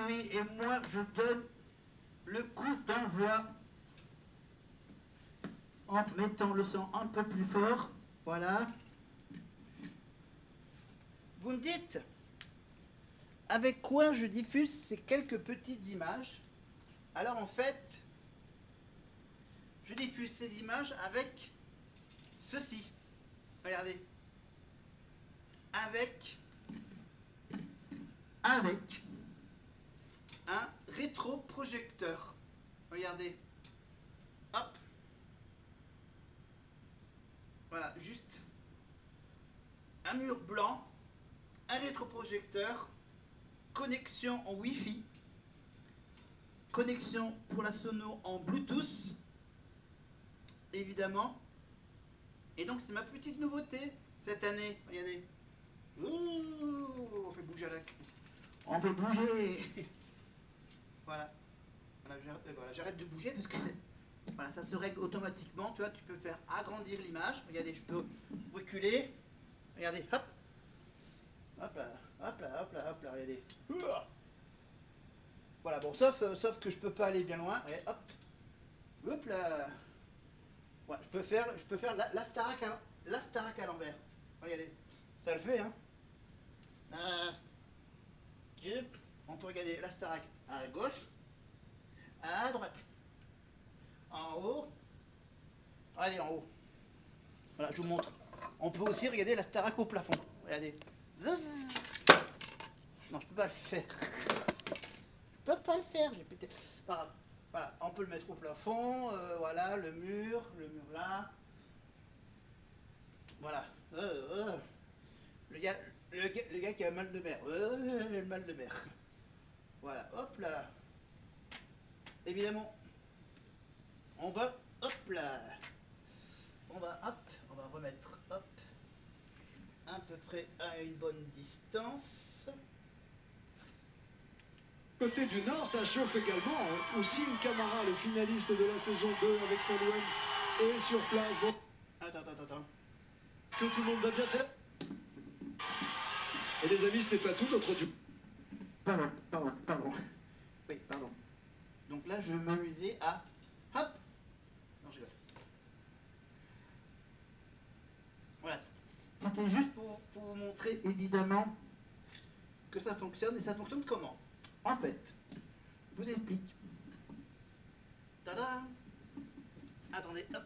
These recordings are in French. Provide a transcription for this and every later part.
oui, et moi je donne le coup d'envoi en mettant le son un peu plus fort. Voilà. Vous me dites avec quoi je diffuse ces quelques petites images. Alors en fait, je diffuse ces images avec ceci. Regardez. Avec un rétroprojecteur. Regardez. Hop. Voilà, juste un mur blanc, un rétroprojecteur, connexion en Wi-Fi, connexion pour la sono en Bluetooth, évidemment. Et donc c'est ma petite nouveauté cette année. Regardez. Ouh, on fait bouger la... On fait bouger. Voilà. Voilà, j'arrête de bouger parce que voilà, ça se règle automatiquement. Tu vois, tu peux faire agrandir l'image. Regardez, je peux reculer. Regardez, hop. Hop là, hop là, hop là, hop là, regardez. Voilà, bon, sauf que je peux pas aller bien loin. Regardez, hop. Hop là. Ouais, je peux faire la Starac à l'envers. Regardez, ça le fait, hein. On peut regarder la Starac à gauche, à droite, en haut. Allez, en haut. Voilà, je vous montre. On peut aussi regarder la Starac au plafond. Regardez. Non, je peux pas le faire. Je peux pas le faire. J'ai pété. Voilà, on peut le mettre au plafond. Voilà, le mur là. Voilà. Le gars, le gars qui a mal de mer. Le mal de mer. Voilà, hop là. Évidemment, on va, hop là. On va remettre, hop, à peu près à une bonne distance. Côté du Nord, ça chauffe également. Oussine Camara, le finaliste de la saison 2 avec Nolwenn, est sur place. Bon. Attends. Que tout le monde va bien, c'est là. Et les amis, ce n'est pas tout, notre du... Pardon. Oui, pardon. Donc là, je vais m'amuser à... Hop. Non, je vais. Voilà, c'était juste pour vous montrer, évidemment, que ça fonctionne. Et ça fonctionne comment? En fait, je vous explique. Tada! Attendez, hop,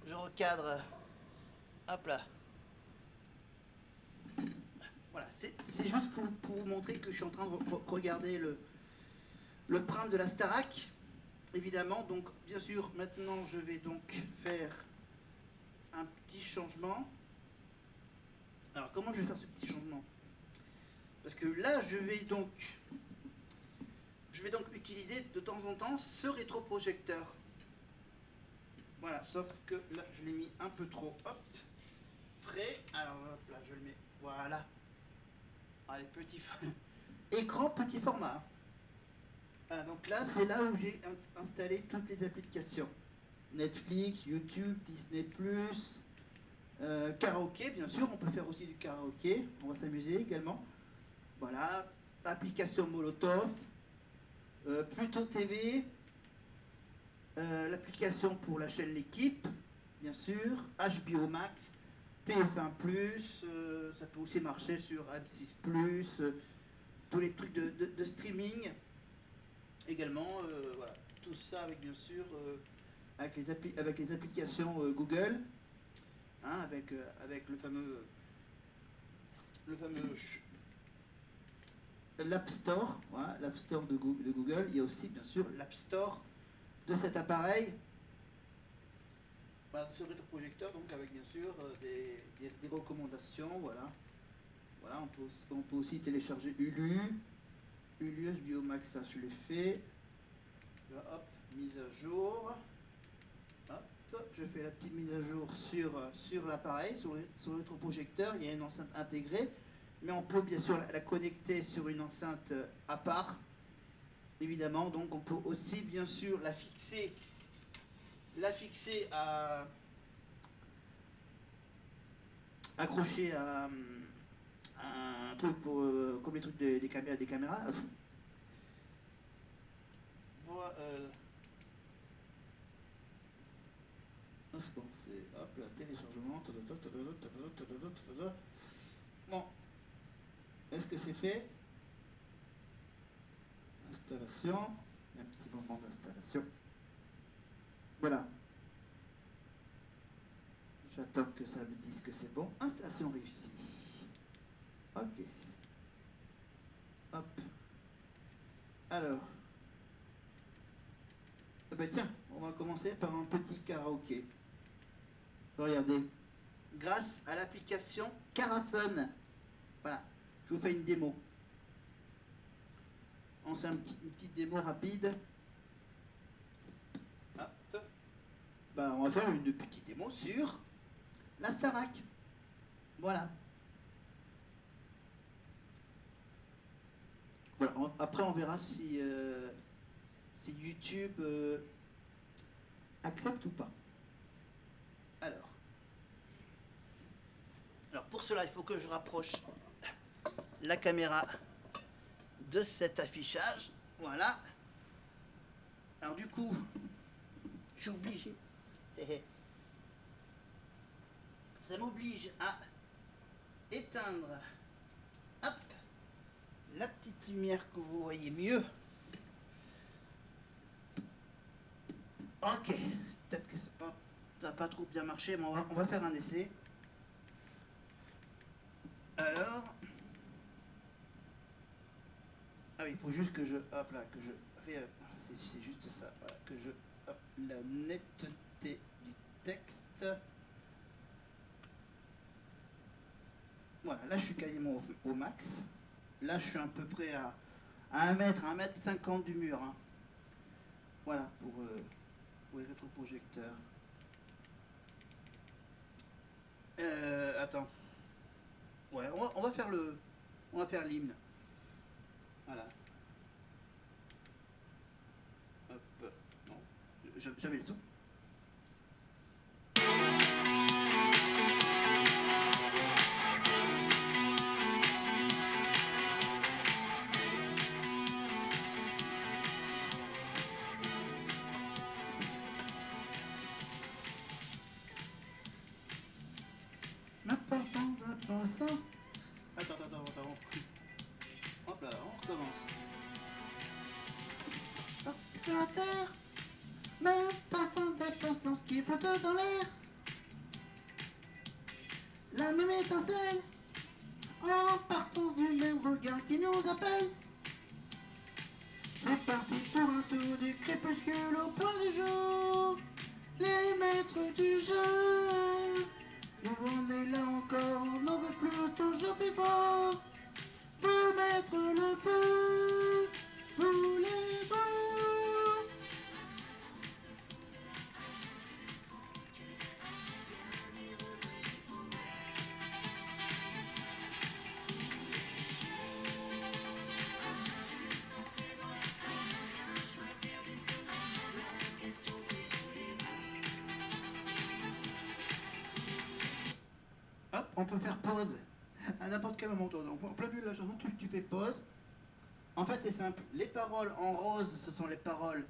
je recadre. Hop là. Voilà, c'est juste pour vous montrer que je suis en train de regarder le print de la Starac, évidemment. Donc, bien sûr, maintenant, je vais donc faire un petit changement. Alors, comment je vais faire ce petit changement? Parce que là, je vais donc utiliser de temps en temps ce rétroprojecteur. Voilà, sauf que là, je l'ai mis un peu trop, hop, près. Alors, hop, là, je le mets, voilà. Allez, petit écran, petit format. Voilà, donc là, c'est là où j'ai installé toutes les applications. Netflix, YouTube, Disney+, karaoké, bien sûr, on peut faire aussi du karaoké, on va s'amuser également. Voilà, application Molotov, Pluto TV, l'application pour la chaîne L'équipe, bien sûr, HBO Max, TF1+, ça peut aussi marcher sur M6+, tous les trucs de streaming également, voilà, tout ça avec bien sûr avec les applications Google, hein, avec le fameux l'App Store, voilà, l'App Store de Google. Il y a aussi bien sûr l'App Store de cet appareil. Voilà, ce rétroprojecteur, donc avec bien sûr des recommandations, voilà. Voilà, on peut aussi télécharger Hulu, HBO Max, ça je l'ai fait. Là, hop, mise à jour. Hop, je fais la petite mise à jour sur l'appareil, sur le rétroprojecteur. Il y a une enceinte intégrée, mais on peut bien sûr la connecter sur une enceinte à part, évidemment. Donc on peut aussi bien sûr la fixer à accrocher à un truc pour comme les trucs des caméras, Voilà, c'est hop là, téléchargement. Bon, est-ce que c'est fait? Installation, un petit moment d'installation. Voilà. J'attends que ça me dise que c'est bon. Installation réussie. Ok. Hop. Alors. Eh ben tiens, on va commencer par un petit karaoké. Regardez. Grâce à l'application Caraphone. Voilà. Je vous fais une démo. On fait une petite démo rapide. Hop. Ben, on va faire une petite démo sur la Starac. Voilà. Voilà. Après, on verra si YouTube accepte ou pas. Alors. Alors pour cela, il faut que je rapproche la caméra de cet affichage. Voilà. Alors du coup, je suis obligé. Ça m'oblige à éteindre, hop, la petite lumière que vous voyez mieux. Ok, peut-être que ça n'a pas trop bien marché, mais on va faire un essai. Alors, ah oui, il faut juste que je, hop là, que je, c'est juste ça, voilà, que je, hop, la netteté du texte. Voilà, là je suis quasiment au max. Là je suis à peu près à 1 mètre, 1 m 50 du mur. Hein. Voilà, pour les rétroprojecteurs. Attends. Ouais, on va faire on va faire l'hymne. Voilà. Hop. Non, j'avais le son. Attends. Hop là, on recommence. Sur la terre, même parfum d'impatience qui flotte dans l'air. La même étincelle, en partance du même regard qui nous appelle. C'est parti pour un tour du crépuscule au point du jour. Les maîtres du jeu. Nous on est là encore, on n'en veut plus, toujours plus fort. Pour mettre le feu, voulez-vous? Hop, on peut faire pause à n'importe quel moment. Donc, en plein milieu de la chanson, tu fais pause. En fait, c'est simple. Les paroles en rose, ce sont les paroles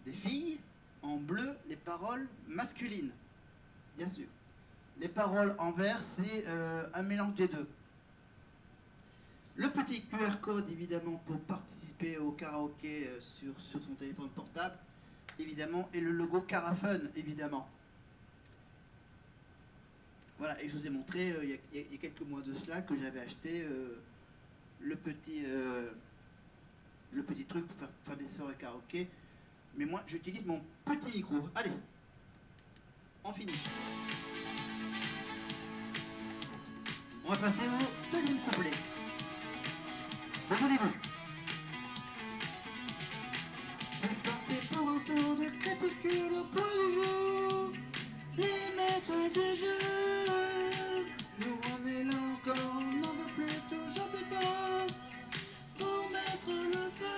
des filles. En bleu, les paroles masculines. Bien sûr. Les paroles en vert, c'est un mélange des deux. Le petit QR code, évidemment, pour participer au karaoké sur son téléphone portable, évidemment, et le logo Caraphone, évidemment. Voilà, et je vous ai montré il y a quelques mois de cela que j'avais acheté le petit truc pour faire des soirées karaoké. Mais moi, j'utilise mon petit micro. Allez, on finit. On va passer au deuxième couplet. Désolez-vous. C'est parti pour un tour de crépuscule au point du jour. Les maîtres du jeu. Nous on est là encore, on n'en veut plus, toujours plus fort. Pour mettre le feu.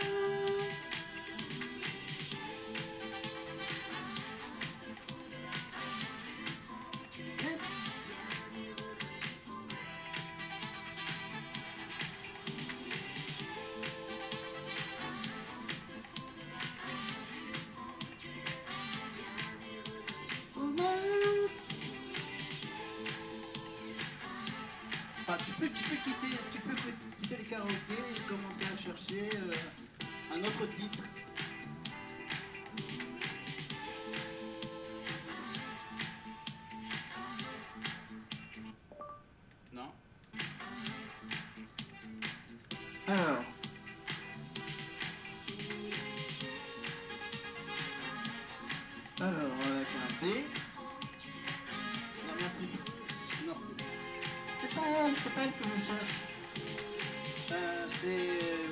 tu peux quitter les karaokés et commencer à chercher un autre titre. Non. Alors, avec un B. Non, merci. Non, c'est pas elle que je cherche. C'est...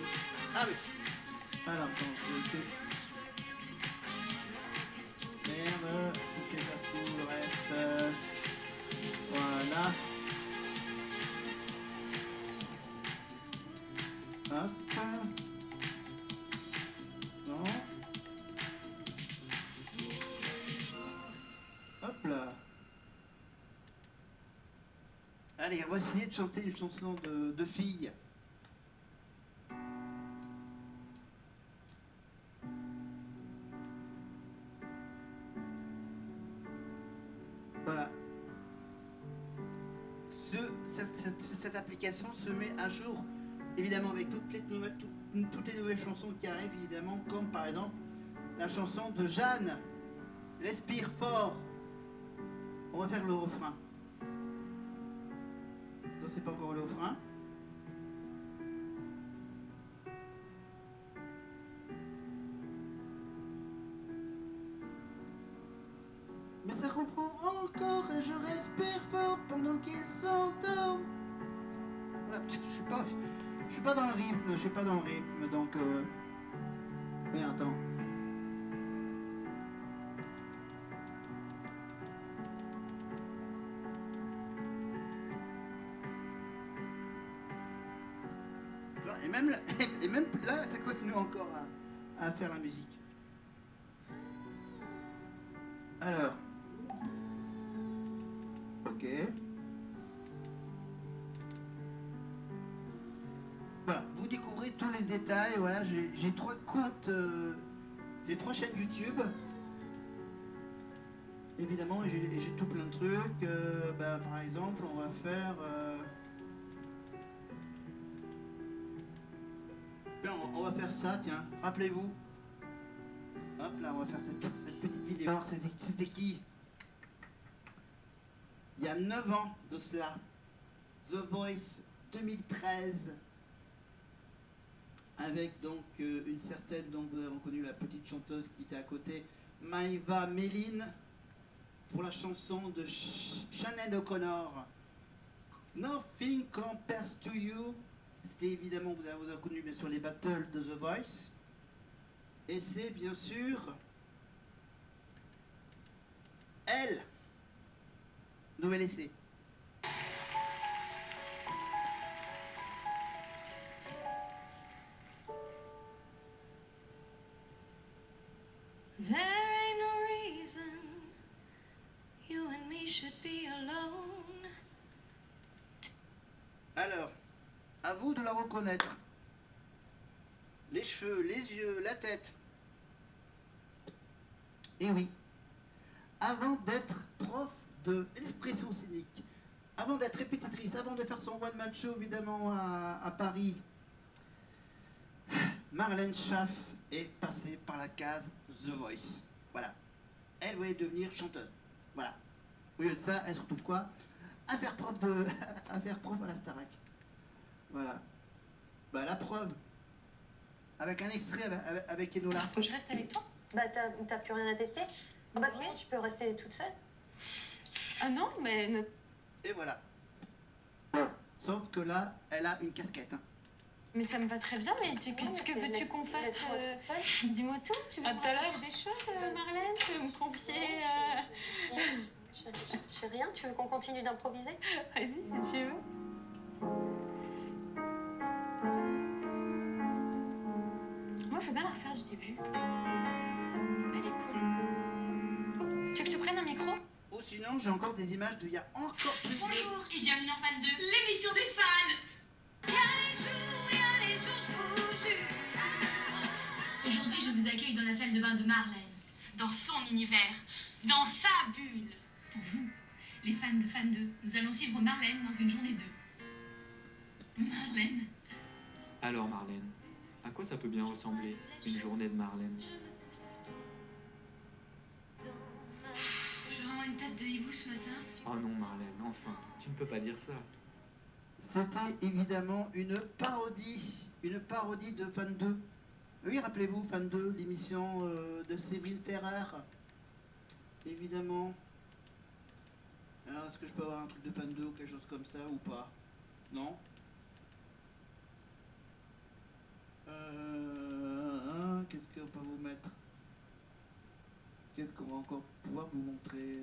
Ah oui. Alors, attends, merde, faut que ça tout le reste. Voilà. Hop. Non. Hop là. Allez, on va essayer de chanter une chanson de fille. Voilà. Cette application se met à jour, évidemment, avec toutes les nouvelles chansons qui arrivent, évidemment, comme par exemple la chanson de Jeanne, Respire fort. On va faire le refrain. Non, c'est pas encore le refrain. Mais ça reprend encore et je respire fort pendant qu'il s'endort. Voilà, je suis pas dans le rythme, donc mais attends. Et même là, ça continue encore à faire la musique. Alors, ok. Voilà, vous découvrez tous les détails. Voilà, j'ai 3 comptes, j'ai 3 chaînes YouTube. Évidemment, j'ai tout plein de trucs. Par exemple, on va faire. On va faire ça, tiens. Rappelez-vous. Hop là, on va faire cette petite vidéo. Alors, c'était qui? Il y a 9 ans de cela. The Voice 2013. Avec donc une certaine, dont vous avez reconnu la petite chanteuse qui était à côté, Maïva Méline, pour la chanson de Sinéad O'Connor, Nothing Compares to You. C'était évidemment, vous avez reconnu bien sûr les battles de The Voice. Et c'est bien sûr elle, Nouvelle Essai. There ain't no reason you and me should be alone. Alors, à vous de la reconnaître. Les cheveux, les yeux, la tête. Et oui, avant d'être prof d'expression scénique, avant d'être répétitrice, avant de faire son one-man show évidemment à Paris, Marlène Schaff est passée par la case The Voice. Voilà. Elle voulait devenir chanteuse. Voilà. Au lieu de ça, elle se retrouve quoi? À faire prof à la Starac. Voilà. Bah la preuve. Avec un extrait avec Enola. Je reste avec toi? Bah t'as plus rien à tester? Bah sinon tu peux rester toute seule. Ah non, mais... Et voilà. Sauf que là, elle a une casquette. Hein. Mais ça me va très bien, mais que veux-tu qu'on fasse? Dis-moi tout, tu veux tout à l'heure des choses, Marlène? Tu veux me confier Je sais rien, tu veux qu'on continue d'improviser? Vas-y, si tu veux. Moi, je veux bien la refaire du début. Elle est cool. Tu veux que je te prenne un micro? Ou sinon, j'ai encore des images d'il y a encore plus. Bonjour et bienvenue en Fan 2, l'émission des fans. Il y a les jours, je vous jure. Aujourd'hui, je vous accueille dans la salle de bain de Marlène, dans son univers, dans sa bulle. Pour vous, les fans de Fan 2, nous allons suivre Marlène dans une journée 2. Marlène. Alors Marlène, à quoi ça peut bien ressembler, une journée de Marlène? J'ai vraiment une tête de hibou ce matin. Oh non Marlène, enfin, tu ne peux pas dire ça. C'était évidemment une parodie de Fan 2. Oui, rappelez-vous, Fan 2, l'émission de Séverine Ferrer. Évidemment. Alors, est-ce que je peux avoir un truc de Fan 2 ou quelque chose comme ça ou pas? Non? Qu'est-ce qu'on peut vous mettre? Qu'est-ce qu'on va encore pouvoir vous montrer?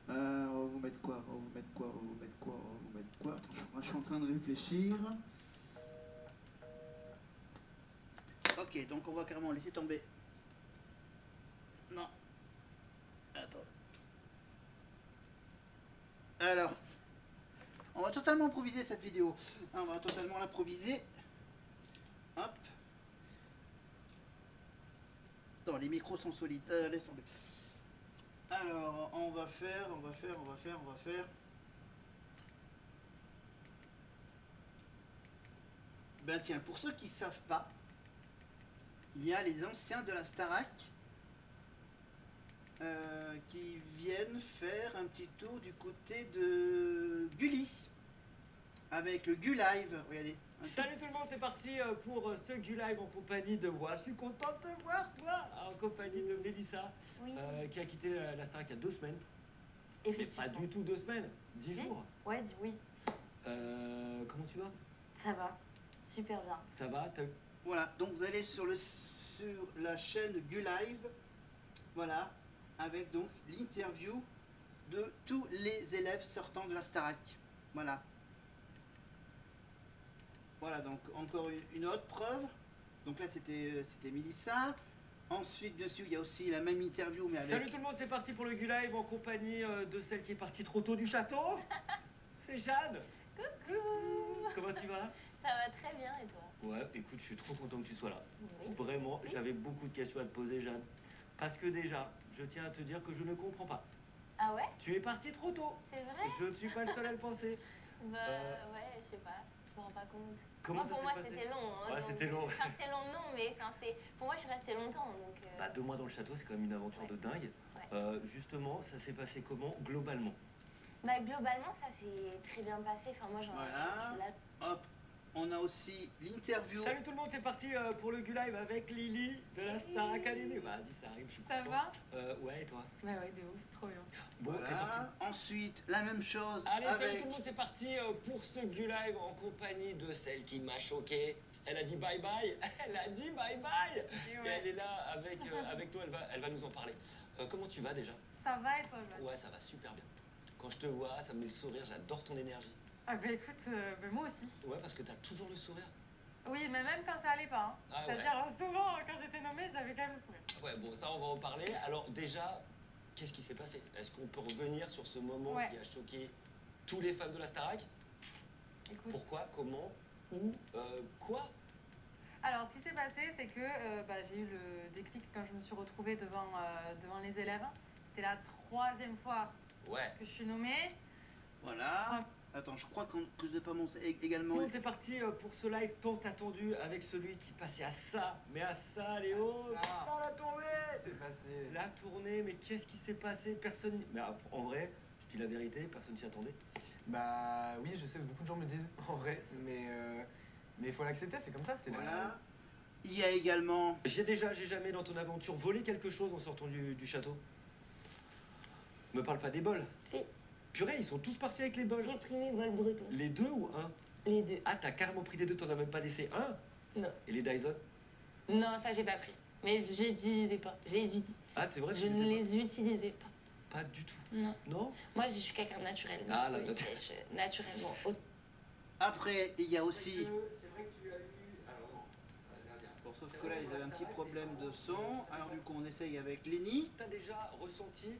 On va vous mettre quoi? On va vous mettre quoi? On va vous mettre quoi? On va vous mettre quoi? Attends, je suis en train de réfléchir. Ok, donc on va carrément laisser tomber. Non. Attends. Alors, on va totalement improviser cette vidéo. On va totalement l'improviser. Hop. Non, les micros sont solides. Laisse tomber. Alors, on va faire. Ben tiens, pour ceux qui ne savent pas, il y a les anciens de la Starac qui viennent faire un petit tour du côté de Gulli avec le Gulive. Regardez. Salut tout le monde, c'est parti pour ce Gulive en compagnie de moi. Je suis content de te voir, toi, en compagnie de Mélissa, Oui. qui a quitté la Starac il y a 2 semaines. Effectivement. Mais pas du tout 2 semaines, 10 jours. Ouais, oui. Comment tu vas? Ça va, super bien. Ça va? Voilà, donc vous allez sur la chaîne Gulive, voilà, avec donc l'interview de tous les élèves sortant de la Starac. Voilà. Voilà, donc encore une autre preuve. Donc là, c'était Mélissa. Ensuite, dessus, il y a aussi la même interview, mais avec... Salut tout le monde, c'est parti pour le Gulive en compagnie de celle qui est partie trop tôt du château. C'est Jeanne. Coucou. Comment tu vas? Ça va très bien, et toi? Ouais, écoute, je suis trop content que tu sois là. Oui. Vraiment, j'avais beaucoup de questions à te poser, Jeanne. Parce que déjà, je tiens à te dire que je ne comprends pas. Ah ouais? Tu es parti trop tôt. C'est vrai? Je ne suis pas le seul à le penser. Bah ouais, je sais pas, je me rends pas compte. Comment ça pour s'est moi passé? c'était long. Hein, Ouais, donc, c'était long. Enfin, c'était long, non, mais pour moi je suis restée longtemps. Donc, Bah, 2 mois dans le château, c'est quand même une aventure de dingue. Ouais. Justement, ça s'est passé comment, globalement? Bah, globalement, ça s'est très bien passé. Enfin, moi, Voilà. Hop. On a aussi l'interview. Salut tout le monde, c'est parti pour le Gulive avec Lily de la Star Academy. Vas-y, ça arrive, je suis Ça content. va? Ouais, et toi? Bah ouais, de ouf, c'est trop bien. Bon, t'es sorti. Voilà. Ensuite, la même chose. Allez, avec... salut tout le monde, c'est parti pour ce Gulive en compagnie de celle qui m'a choqué. Elle a dit bye bye, elle a dit bye bye. Et elle est là avec toi, elle va nous en parler. Comment tu vas déjà? Ça va et toi, Joanne? Ouais, ça va super bien. Quand je te vois, ça me met le sourire, j'adore ton énergie. Ah bah écoute, moi aussi. Ouais, parce que t'as toujours le sourire. Oui, mais même quand ça allait pas. Hein. Ah, C'est-à-dire, souvent, quand j'étais nommée, j'avais quand même le sourire. Ouais, bon, ça, on va en parler. Alors déjà, qu'est-ce qui s'est passé? Est-ce qu'on peut revenir sur ce moment qui a choqué tous les fans de la Starac? Écoute. Pourquoi? Comment? Où? Quoi? Alors, ce qui s'est passé, c'est que j'ai eu le déclic quand je me suis retrouvée devant les élèves. C'était la 3e fois que je suis nommée. Voilà. Attends, je crois que je ne vais pas montrer également... Bon, c'est parti pour ce live tant attendu avec celui qui passait à ça, mais à ça, Léo. Pas la tournée. C'est passé. La tournée, mais qu'est-ce qui s'est passé? Personne... Mais en vrai, je dis la vérité, personne s'y attendait. Bah oui, je sais, beaucoup de gens me disent en vrai, mais il faut l'accepter, c'est comme ça, c'est Voilà. Il y a également... J'ai jamais dans ton aventure volé quelque chose en sortant du château? Me parle pas des bols. Si. Purée, ils sont tous partis avec les bols. J'ai pris mes bols bretons. Les 2 ou 1? Les 2. Ah, t'as carrément pris les 2, t'en as même pas laissé un? Non. Et les Dyson? Non, ça j'ai pas pris. Mais je les utilisais pas. Ah, c'est vrai? Je ne les utilisais pas. Pas du tout. Non. Non? Moi, je suis quelqu'un de naturel. Ah, là, naturellement. Après, il y a aussi... C'est vrai que tu as eu... Alors non, ça va bien. Bon, sauf que là, ils avaient un petit problème de son. Alors du coup, on essaye avec Lenny. T'as déjà ressenti,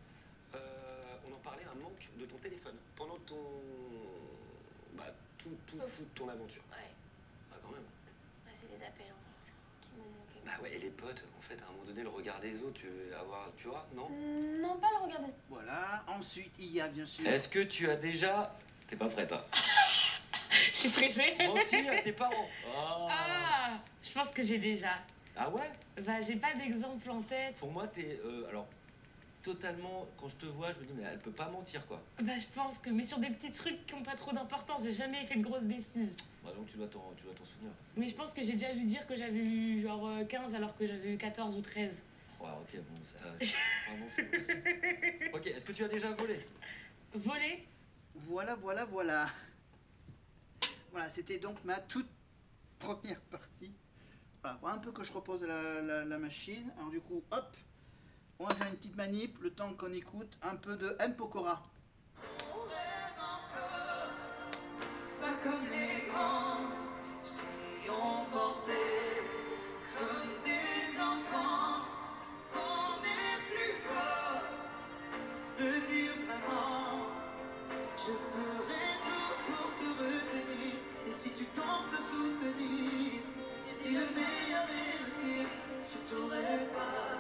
on en parlait, un manque de ton téléphone pendant ton... Bah, toute ton aventure. Ouais. Ah, quand même. C'est les appels, en fait, qui m'ont manqué. Bah ouais, et les potes, en fait, à un moment donné, le regard des autres, tu veux avoir, tu vois, non? Non, pas le regard des... Voilà, ensuite il y a bien sûr... Est-ce que tu as déjà... T'es pas prête, hein? Je suis stressée. Menti à tes parents. Oh. Ah, je pense que j'ai déjà. Ah ouais? Bah, j'ai pas d'exemple en tête. Pour moi, t'es... alors, totalement, quand je te vois, je me dis, mais elle peut pas mentir, quoi. Bah, je pense que... Mais sur des petits trucs qui ont pas trop d'importance, j'ai jamais fait de grosses bêtises. Bah donc tu dois t'en souvenir. Mais je pense que j'ai déjà dû dire que j'avais eu genre 15 alors que j'avais eu 14 ou 13. Ouais, ok, bon, c'est pas bon souvenir. Ok, est-ce que tu as déjà volé? Volé? Voilà. Voilà, c'était donc ma toute première partie. Voilà, faut un peu que je repose la machine. Alors du coup, hop, on va faire une petite manip, le temps qu'on écoute un peu de M. Pokora. On rêve encore, pas comme les grands, si on pensait comme des enfants, qu'on est plus fort de dire vraiment, je ferai tout pour te retenir, et si tu tentes de soutenir, si tu es le meilleur et le pire, je t'aurais pas.